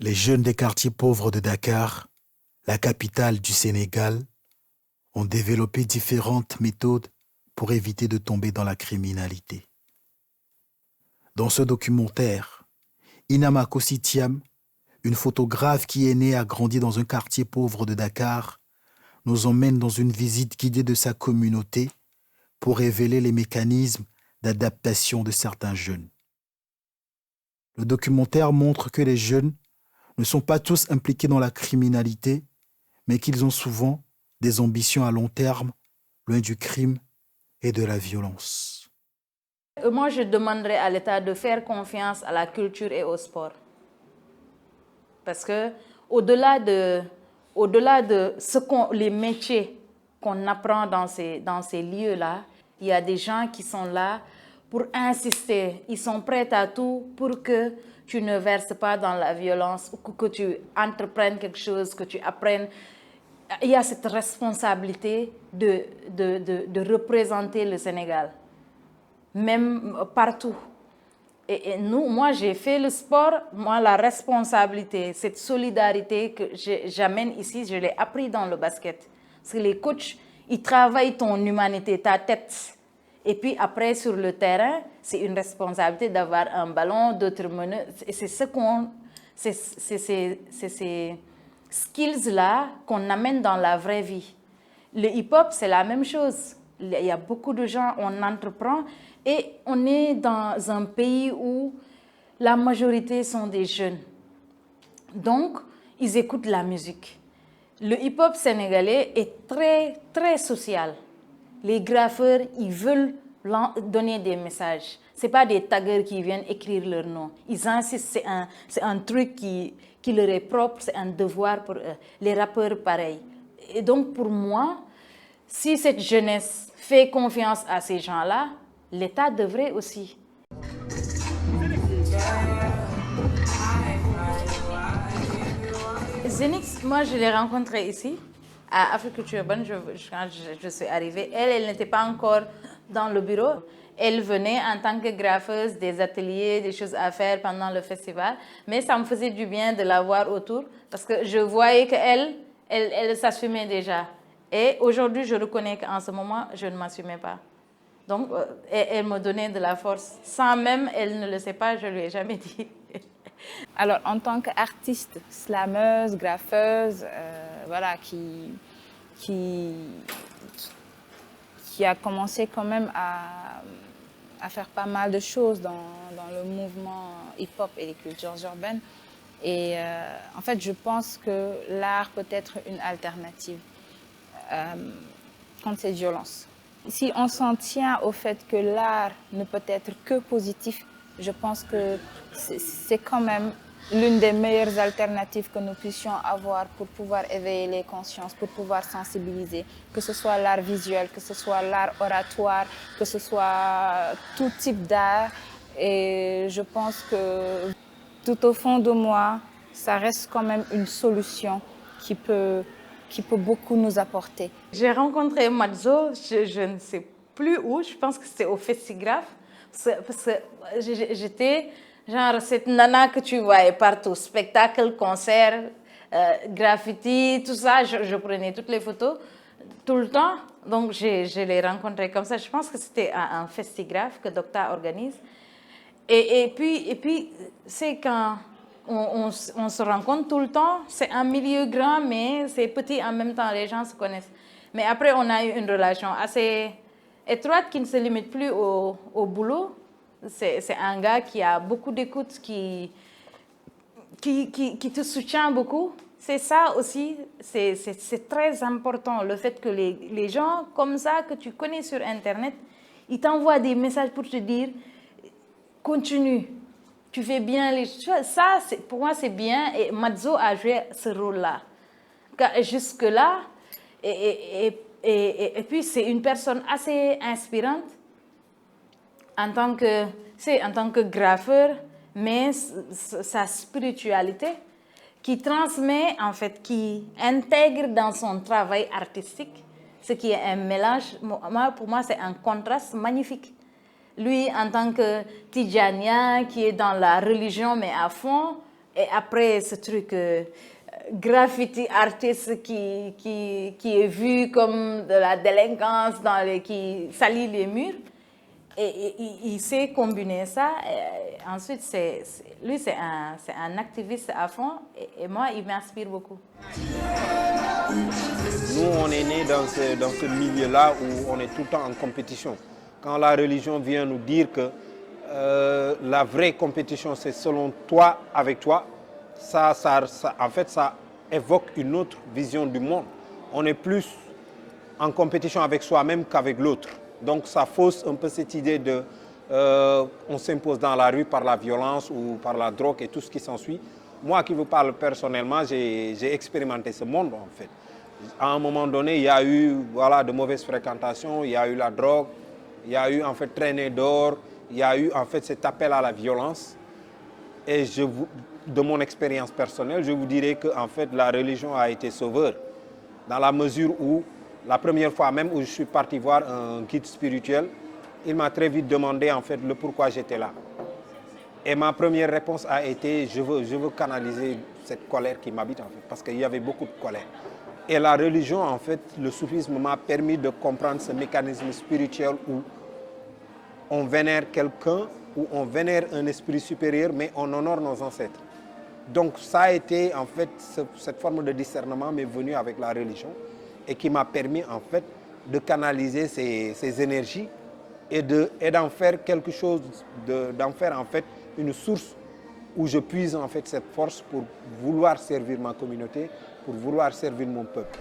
Les jeunes des quartiers pauvres de Dakar, la capitale du Sénégal, ont développé différentes méthodes pour éviter de tomber dans la criminalité. Dans ce documentaire, Inama Kossitiam, une photographe qui est née et a grandi dans un quartier pauvre de Dakar, nous emmène dans une visite guidée de sa communauté pour révéler les mécanismes d'adaptation de certains jeunes. Le documentaire montre que les jeunes ne sont pas tous impliqués dans la criminalité, mais qu'ils ont souvent des ambitions à long terme, loin du crime et de la violence. Moi, je demanderais à l'État de faire confiance à la culture et au sport. Parce que au-delà de les métiers qu'on apprend dans ces lieux-là, il y a des gens qui sont là pour insister. Ils sont prêts à tout pour que tu ne verses pas dans la violence, ou que tu entreprennes quelque chose, que tu apprennes. Il y a cette responsabilité de représenter le Sénégal, même partout. Et moi, j'ai fait le sport. Moi, la responsabilité, cette solidarité que j'amène ici, je l'ai appris dans le basket. Parce que les coachs, ils travaillent ton humanité, ta tête. Et puis après, sur le terrain, c'est une responsabilité d'avoir un ballon, d'autres meneurs. Et c'est ces skills-là qu'on amène dans la vraie vie. Le hip-hop, c'est la même chose. Il y a beaucoup de gens, on entreprend et on est dans un pays où la majorité sont des jeunes. Donc, ils écoutent la musique. Le hip-hop sénégalais est très, très social. Les graffeurs, ils veulent donner des messages. Ce n'est pas des taggers qui viennent écrire leur nom. Ils insistent, c'est un truc qui leur est propre, c'est un devoir pour eux. Les rappeurs, pareil. Et donc, pour moi, si cette jeunesse fait confiance à ces gens-là, l'État devrait aussi. Zenix, moi je l'ai rencontrée ici, à Africulture Urban, quand je suis arrivée. Elle n'était pas encore dans le bureau. Elle venait en tant que graffeuse, des ateliers, des choses à faire pendant le festival. Mais ça me faisait du bien de la voir autour parce que je voyais qu'elle elle s'assumait déjà. Et aujourd'hui, je reconnais qu'en ce moment, je ne m'assumais pas. Donc, elle me donnait de la force. Sans même, elle ne le sait pas, je ne lui ai jamais dit. Alors, en tant qu'artiste, slameuse, graffeuse, voilà, qui a commencé quand même à faire pas mal de choses dans le mouvement hip-hop et les cultures urbaines. Et en fait, je pense que l'art peut être une alternative contre cette violence. Si on s'en tient au fait que l'art ne peut être que positif, je pense que c'est quand même l'une des meilleures alternatives que nous puissions avoir pour pouvoir éveiller les consciences, pour pouvoir sensibiliser, que ce soit l'art visuel, que ce soit l'art oratoire, que ce soit tout type d'art. Et je pense que tout au fond de moi, ça reste quand même une solution qui peut beaucoup nous apporter. J'ai rencontré Madzo, je ne sais plus où, je pense que c'était au Festigraph, parce que j'étais genre cette nana que tu voyais partout, spectacle, concert, graffiti, tout ça, je prenais toutes les photos tout le temps, donc je l'ai rencontré comme ça. Je pense que c'était à un Festigraph que Docta organise. Et puis c'est quand on se rencontre tout le temps, c'est un milieu grand, mais c'est petit en même temps, les gens se connaissent. Mais après, on a eu une relation assez étroite qui ne se limite plus au boulot. C'est un gars qui a beaucoup d'écoute, qui te soutient beaucoup. C'est ça aussi, c'est très important, le fait que les gens comme ça que tu connais sur Internet, ils t'envoient des messages pour te dire « continue ». Tu fais bien les choses. Ça, pour moi, c'est bien. Et Madzo a joué ce rôle-là. Jusque-là, et puis c'est une personne assez inspirante en tant que graffeur, mais sa spiritualité qui transmet, en fait, qui intègre dans son travail artistique, ce qui est un mélange. Pour moi, c'est un contraste magnifique. Lui, en tant que Tidjania, qui est dans la religion, mais à fond, Et après, ce truc graffiti artiste qui est vu comme de la délinquance, qui salit les murs. Et il sait combiner ça. Et ensuite, lui, c'est un activiste à fond. Et moi, il m'inspire beaucoup. Nous, on est nés dans ce milieu-là où on est tout le temps en compétition. Quand la religion vient nous dire que la vraie compétition, c'est selon toi, avec toi, en fait, ça évoque une autre vision du monde. On est plus en compétition avec soi-même qu'avec l'autre. Donc ça fausse un peu cette idée de on s'impose dans la rue par la violence ou par la drogue et tout ce qui s'ensuit. Moi qui vous parle personnellement, j'ai expérimenté ce monde en fait. À un moment donné, il y a eu de mauvaises fréquentations, il y a eu la drogue, il y a eu en fait traîner d'or, il y a eu en fait cet appel à la violence. Et de mon expérience personnelle, je vous dirais que en fait la religion a été sauveur dans la mesure où la première fois même où je suis parti voir un guide spirituel, il m'a très vite demandé en fait le pourquoi j'étais là. Et ma première réponse a été je veux canaliser cette colère qui m'habite en fait, parce qu'il y avait beaucoup de colère. Et la religion en fait, le soufisme m'a permis de comprendre ce mécanisme spirituel où on vénère quelqu'un, où on vénère un esprit supérieur, mais on honore nos ancêtres. Donc ça a été en fait, cette forme de discernement m'est venue avec la religion et qui m'a permis en fait de canaliser ces énergies et d'en faire quelque chose, d'en faire en fait une source où je puise en fait cette force pour vouloir servir ma communauté, pour vouloir servir mon peuple.